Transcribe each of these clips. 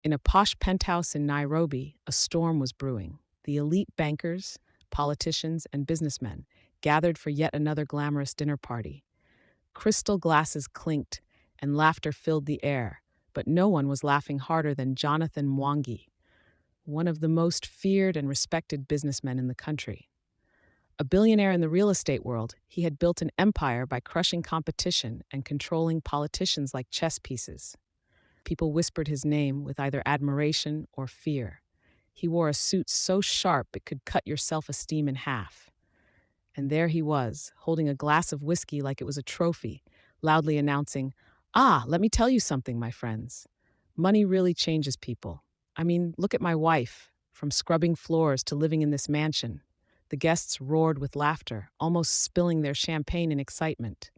In a posh penthouse in Nairobi, a storm was brewing. The elite bankers, politicians, and businessmen gathered for yet another glamorous dinner party. Crystal glasses clinked, and laughter filled the air, but no one was laughing harder than Jonathan Mwangi, one of the most feared and respected businessmen in the country. A billionaire in the real estate world, he had built an empire by crushing competition and controlling politicians like chess pieces. People whispered his name with either admiration or fear. He wore a suit so sharp it could cut your self-esteem in half. And there he was, holding a glass of whiskey like it was a trophy, loudly announcing, "Ah, let me tell you something, my friends. Money really changes people. I mean, look at my wife, from scrubbing floors to living in this mansion." The guests roared with laughter, almost spilling their champagne in excitement.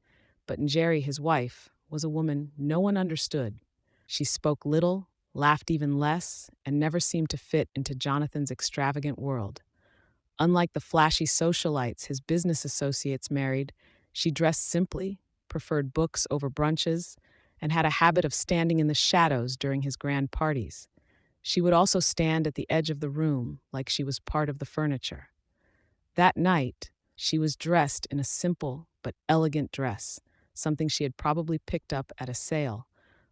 But Njeri, his wife, was a woman no one understood. She spoke little, laughed even less, and never seemed to fit into Jonathan's extravagant world. Unlike the flashy socialites his business associates married, she dressed simply, preferred books over brunches, and had a habit of standing in the shadows during his grand parties. She would also stand at the edge of the room like she was part of the furniture. That night, she was dressed in a simple but elegant dress, something she had probably picked up at a sale,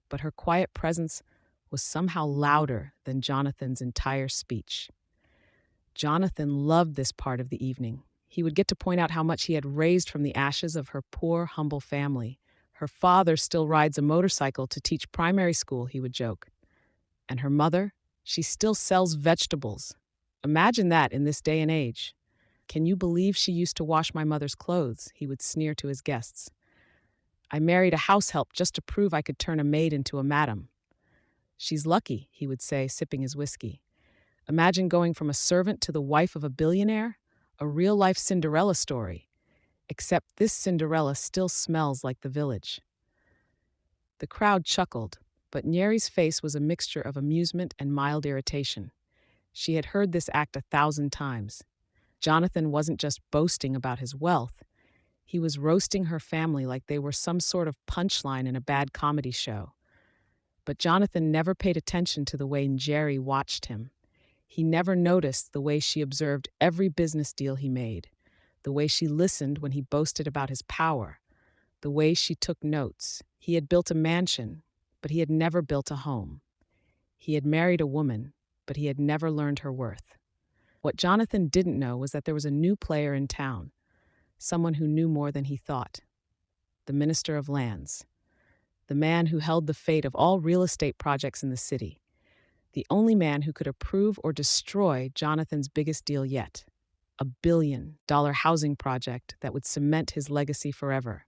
but her quiet presence was somehow louder than Jonathan's entire speech. Jonathan loved this part of the evening. He would get to point out how much he had raised from the ashes of her poor, humble family. Her father still rides a motorcycle to teach primary school, he would joke. And her mother? She still sells vegetables. Imagine that in this day and age. Can you believe she used to wash my mother's clothes? He would sneer to his guests. I married a househelp just to prove I could turn a maid into a madam. She's lucky, he would say, sipping his whiskey. Imagine going from a servant to the wife of a billionaire, a real-life Cinderella story. Except this Cinderella still smells like the village. The crowd chuckled, but Njeri's face was a mixture of amusement and mild irritation. She had heard this act 1,000 times. Jonathan wasn't just boasting about his wealth. He was roasting her family like they were some sort of punchline in a bad comedy show. But Jonathan never paid attention to the way Njeri watched him. He never noticed the way she observed every business deal he made, the way she listened when he boasted about his power, the way she took notes. He had built a mansion, but he had never built a home. He had married a woman, but he had never learned her worth. What Jonathan didn't know was that there was a new player in town, someone who knew more than he thought. The Minister of Lands, the man who held the fate of all real estate projects in the city, the only man who could approve or destroy Jonathan's biggest deal yet, a $1 billion housing project that would cement his legacy forever.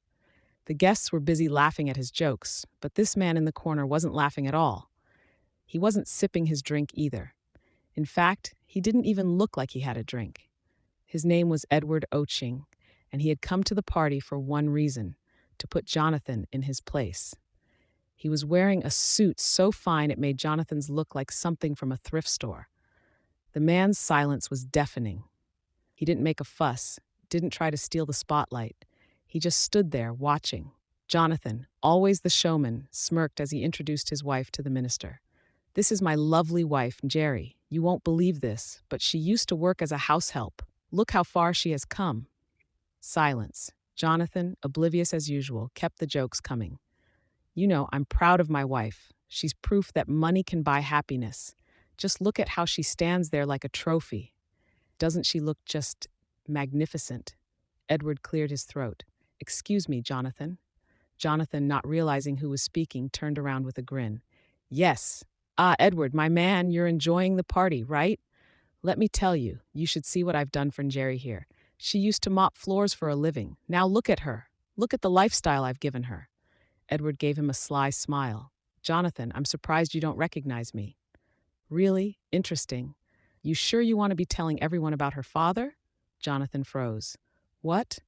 The guests were busy laughing at his jokes, but this man in the corner wasn't laughing at all. He wasn't sipping his drink either. In fact, he didn't even look like he had a drink. His name was Edward Oching, and he had come to the party for one reason: to put Jonathan in his place. He was wearing a suit so fine it made Jonathan's look like something from a thrift store. The man's silence was deafening. He didn't make a fuss, didn't try to steal the spotlight. He just stood there, watching. Jonathan, always the showman, smirked as he introduced his wife to the minister. "This is my lovely wife, Njeri. You won't believe this, but she used to work as a househelp. Look how far she has come." Silence. Jonathan, oblivious as usual, kept the jokes coming. "You know, I'm proud of my wife. She's proof that money can buy happiness. Just look at how she stands there like a trophy. Doesn't she look just magnificent?" Edward cleared his throat. "Excuse me, Jonathan." Jonathan, not realizing who was speaking, turned around with a grin. "Yes. Ah, Edward, my man, you're enjoying the party, right? Let me tell you, you should see what I've done for Njeri here. She used to mop floors for a living. Now look at her. Look at the lifestyle I've given her." Edward gave him a sly smile. "Jonathan, I'm surprised you don't recognize me." "Really? Interesting. You sure you want to be telling everyone about her father?" Jonathan froze. "What?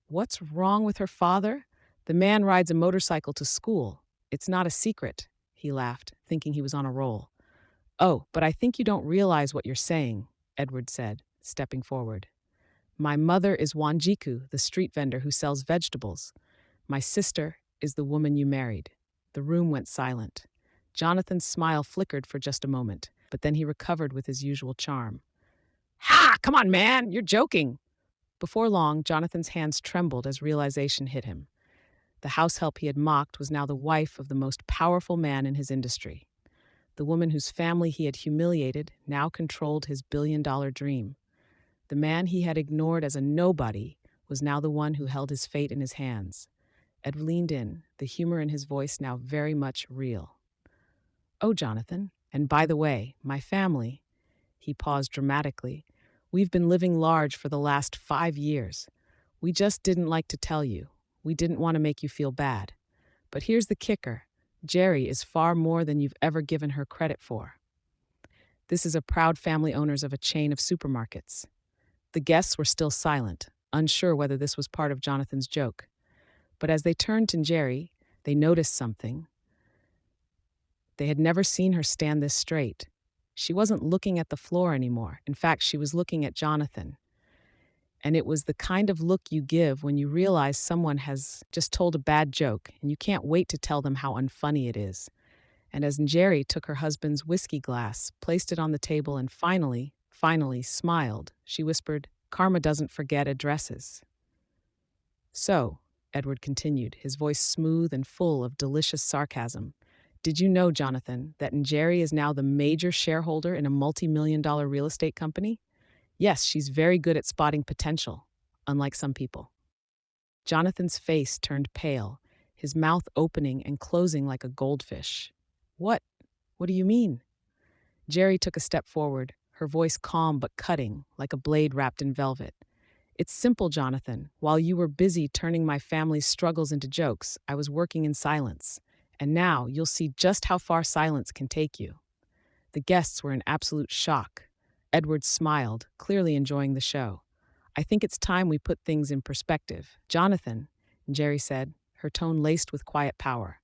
What's wrong with her father? The man rides a motorcycle to school. It's not a secret." He laughed, thinking he was on a roll. "Oh, but I think you don't realize what you're saying," Edward said, stepping forward. "My mother is Wanjiku, the street vendor who sells vegetables. My sister is the woman you married." The room went silent. Jonathan's smile flickered for just a moment, but then he recovered with his usual charm. Ha! Come on, man! You're joking! Before long, Jonathan's hands trembled as realization hit him. The househelp he had mocked was now the wife of the most powerful man in his industry. The woman whose family he had humiliated now controlled his billion-dollar dream. The man he had ignored as a nobody was now the one who held his fate in his hands. Ed leaned in, the humor in his voice now very much real. Oh, Jonathan, and by the way, my family, he paused dramatically, we've been living large for the last 5 years. We just didn't like to tell you. We didn't want to make you feel bad. But here's the kicker. Njeri is far more than you've ever given her credit for. This is a proud family owners of a chain of supermarkets. The guests were still silent, unsure whether this was part of Jonathan's joke. But as they turned to Njeri, they noticed something. They had never seen her stand this straight. She wasn't looking at the floor anymore. In fact, she was looking at Jonathan. And it was the kind of look you give when you realize someone has just told a bad joke and you can't wait to tell them how unfunny it is. And as Njeri took her husband's whiskey glass, placed it on the table, and finally smiled, she whispered, "Karma doesn't forget addresses." So, Edward continued, his voice smooth and full of delicious sarcasm, did you know, Jonathan, that Njeri is now the major shareholder in a multi-million-dollar real estate company? Yes, she's very good at spotting potential, unlike some people. Jonathan's face turned pale, his mouth opening and closing like a goldfish. What? What do you mean? Njeri took a step forward, her voice calm but cutting, like a blade wrapped in velvet. It's simple, Jonathan. While you were busy turning my family's struggles into jokes, I was working in silence. And now you'll see just how far silence can take you. The guests were in absolute shock. Edward smiled, clearly enjoying the show. I think it's time we put things in perspective. Jonathan, Njeri said, her tone laced with quiet power.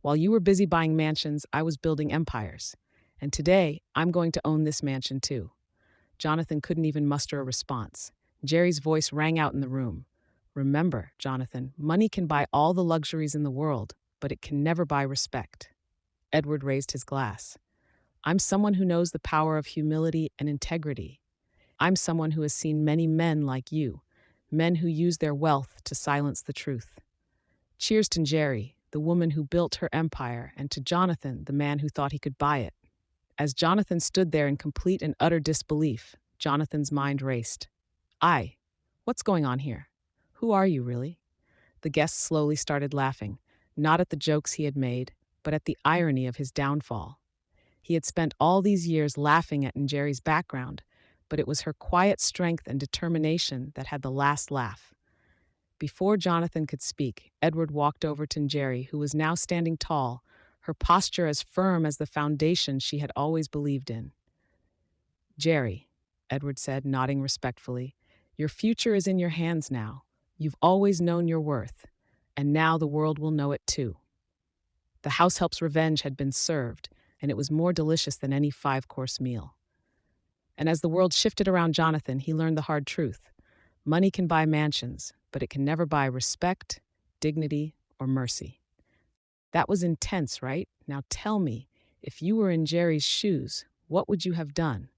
While you were busy buying mansions, I was building empires. And today, I'm going to own this mansion too. Jonathan couldn't even muster a response. Njeri's voice rang out in the room. Remember, Jonathan, money can buy all the luxuries in the world, but it can never buy respect. Edward raised his glass. I'm someone who knows the power of humility and integrity. I'm someone who has seen many men like you, men who use their wealth to silence the truth. Cheers to Njeri, the woman who built her empire, and to Jonathan, the man who thought he could buy it. As Jonathan stood there in complete and utter disbelief, Jonathan's mind raced. What's going on here? Who are you, really? The guests slowly started laughing, not at the jokes he had made, but at the irony of his downfall. He had spent all these years laughing at Njeri's background, but it was her quiet strength and determination that had the last laugh. Before Jonathan could speak, Edward walked over to Njeri, who was now standing tall, her posture as firm as the foundation she had always believed in. Njeri, Edward said, nodding respectfully, your future is in your hands now. You've always known your worth, and now the world will know it too. The househelp's revenge had been served, and it was more delicious than any 5-course meal. And as the world shifted around Jonathan, he learned the hard truth. Money can buy mansions, but it can never buy respect, dignity, or mercy. That was intense, right? Now tell me, if you were in Njeri's shoes, what would you have done?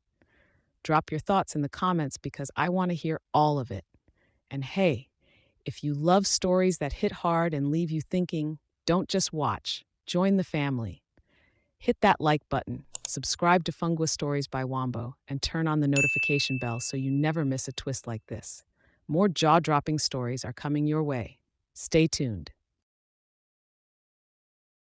Drop your thoughts in the comments because I want to hear all of it. And hey, if you love stories that hit hard and leave you thinking, don't just watch, join the family. Hit that like button, subscribe to Fungwa Stories by Wombo, and turn on the notification bell so you never miss a twist like this. More jaw-dropping stories are coming your way. Stay tuned.